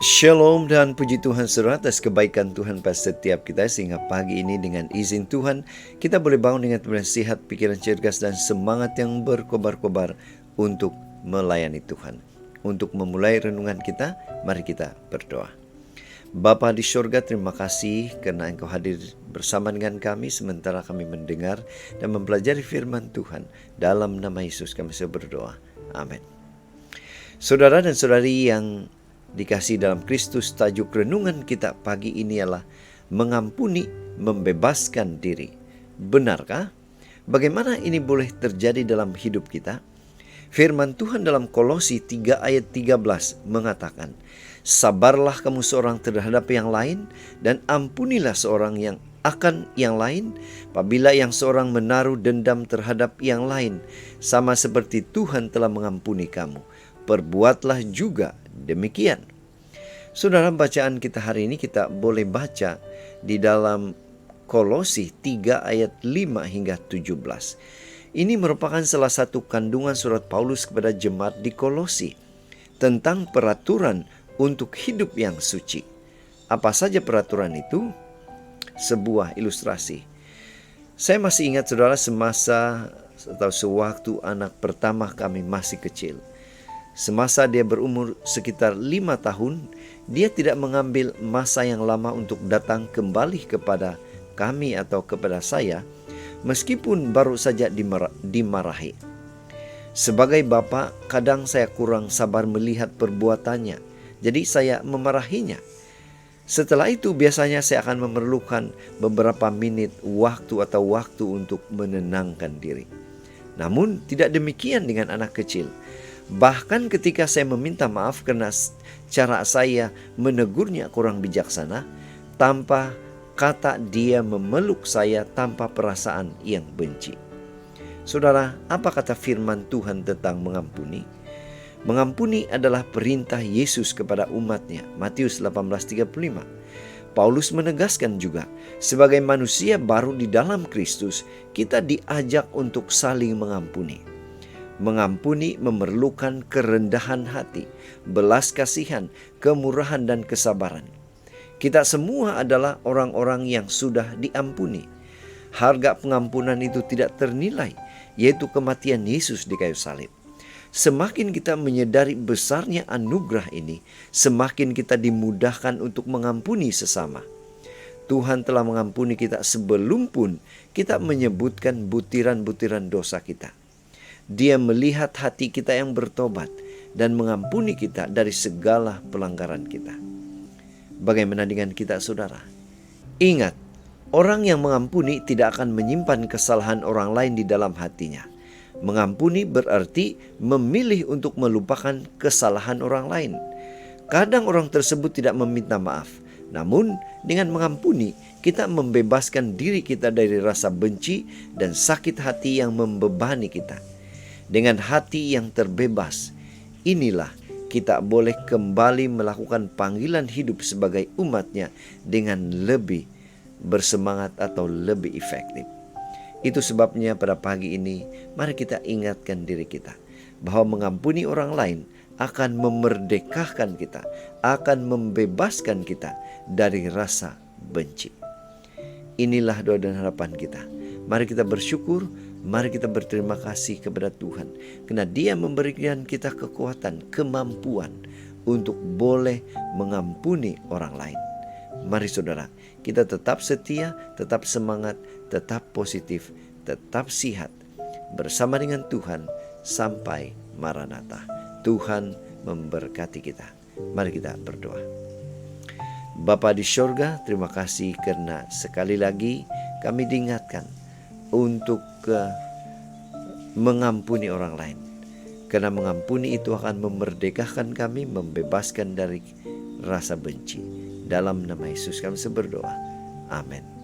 Shalom dan puji Tuhan saudara atas kebaikan Tuhan pada setiap kita, sehingga pagi ini dengan izin Tuhan kita boleh bangun dengan tubuh sehat, pikiran cerdas dan semangat yang berkobar-kobar untuk melayani Tuhan. Untuk memulai renungan kita, mari kita berdoa. Bapa di surga, terima kasih karena Engkau hadir bersama dengan kami sementara kami mendengar dan mempelajari firman Tuhan. Dalam nama Yesus kami berdoa. Amin. Saudara dan saudari yang dikasih dalam Kristus, tajuk renungan kita pagi ini ialah mengampuni, membebaskan diri. Benarkah? Bagaimana ini boleh terjadi dalam hidup kita? Firman Tuhan dalam Kolose 3 ayat 13 mengatakan, sabarlah kamu seorang terhadap yang lain dan ampunilah seorang yang akan yang lain apabila yang seorang menaruh dendam terhadap yang lain, sama seperti Tuhan telah mengampuni kamu. Perbuatlah juga demikian. Saudara, bacaan kita hari ini kita boleh baca di dalam Kolose 3 ayat 5 hingga 17. Ini merupakan salah satu kandungan surat Paulus kepada jemaat di Kolose tentang peraturan untuk hidup yang suci. Apa saja peraturan itu? Sebuah ilustrasi. Saya masih ingat saudara, semasa atau sewaktu anak pertama kami masih kecil. Semasa dia berumur sekitar 5 tahun, dia tidak mengambil masa yang lama untuk datang kembali kepada kami atau kepada saya, meskipun baru saja dimarahi. Sebagai bapak, kadang saya kurang sabar melihat perbuatannya, jadi saya memarahinya. Setelah itu biasanya saya akan memerlukan beberapa menit waktu untuk menenangkan diri. Namun tidak demikian dengan anak kecil. Bahkan ketika saya meminta maaf karena cara saya menegurnya kurang bijaksana, tanpa kata dia memeluk saya tanpa perasaan yang benci. Saudara, apa kata firman Tuhan tentang mengampuni? Mengampuni adalah perintah Yesus kepada umatnya, Matius 18:35. Paulus menegaskan juga, sebagai manusia baru di dalam Kristus, kita diajak untuk saling mengampuni. Mengampuni memerlukan kerendahan hati, belas kasihan, kemurahan dan kesabaran. Kita semua adalah orang-orang yang sudah diampuni. Harga pengampunan itu tidak ternilai, yaitu kematian Yesus di kayu salib. Semakin kita menyadari besarnya anugerah ini, semakin kita dimudahkan untuk mengampuni sesama. Tuhan telah mengampuni kita sebelum pun kita menyebutkan butiran-butiran dosa kita. Dia melihat hati kita yang bertobat dan mengampuni kita dari segala pelanggaran kita. Bagaimana dengan kita, saudara? Ingat, orang yang mengampuni tidak akan menyimpan kesalahan orang lain di dalam hatinya. Mengampuni berarti memilih untuk melupakan kesalahan orang lain. Kadang orang tersebut tidak meminta maaf, namun dengan mengampuni kita membebaskan diri kita dari rasa benci dan sakit hati yang membebani kita. Dengan hati yang terbebas, inilah kita boleh kembali melakukan panggilan hidup sebagai umatnya dengan lebih bersemangat atau lebih efektif. Itu sebabnya pada pagi ini, mari kita ingatkan diri kita bahwa mengampuni orang lain akan memerdekakan kita, akan membebaskan kita dari rasa benci. Inilah doa dan harapan kita. Mari kita bersyukur, mari kita berterima kasih kepada Tuhan karena Dia memberikan kita kekuatan, kemampuan untuk boleh mengampuni orang lain. Mari saudara, kita tetap setia, tetap semangat, tetap positif, tetap sihat bersama dengan Tuhan sampai Maranatha. Tuhan memberkati kita. Mari kita berdoa. Bapa di surga, terima kasih karena sekali lagi kami diingatkan untuk mengampuni orang lain. Karena mengampuni itu akan memerdekakan kami, membebaskan dari rasa benci. Dalam nama Yesus kami berdoa. Amin.